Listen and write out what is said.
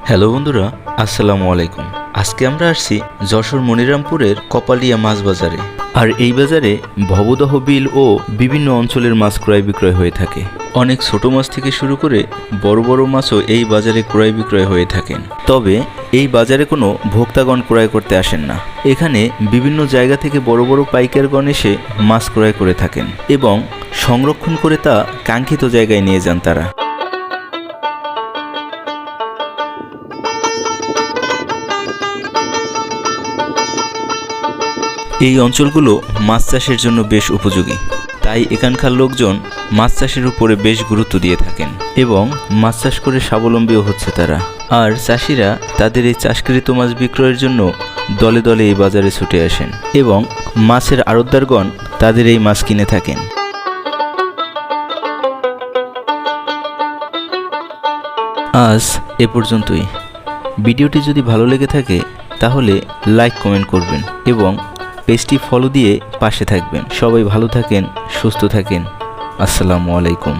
Hello বন্ধুরা, আসসালামু আলাইকুম। আজকে আমরা আসছি যশোর মনিরামপুরের কপালিয়া মাছ বাজারে। আর এই বাজারে ভবদহ বিল ও বিভিন্ন অঞ্চলের মাছ ক্রয় বিক্রয় হয়ে থাকে। অনেক ছোট মাছ থেকে শুরু করে বড় বড় মাছও এই বাজারে ক্রয় বিক্রয় হয়ে থাকেন। তবে এই বাজারে কোনো ভোক্তাগণ ক্রয় করতে আসেন না। এখানে বিভিন্ন জায়গা থেকে বড় বড় পাইকারগণ এসে মাছ ক্রয় করে থাকেন এবং সংরক্ষণ করে তা কাঙ্ক্ষিত জায়গায় নিয়ে যান তারা। এই অঞ্চলগুলো মাছ চাষের জন্য বেশ উপযোগী, তাই এখানকার লোকজন মাছ চাষের উপরে বেশ গুরুত্ব দিয়ে থাকেন এবং মাছ চাষ করে স্বাবলম্বীও হচ্ছে তারা। আর চাষিরা তাদের এই চাষকৃত মাছ বিক্রয়ের জন্য দলে দলে এই বাজারে ছুটে আসেন এবং মাছের আড়তদারগণ তাদের এই মাছ কিনে থাকেন। আজ এ পর্যন্তই। ভিডিওটি যদি ভালো লেগে থাকে তাহলে লাইক কমেন্ট করবেন এবং পেজটি ফলো দিয়ে পাশে থাকবেন। সবাই ভালো থাকেন, সুস্থ থাকেন। আসসালামু আলাইকুম।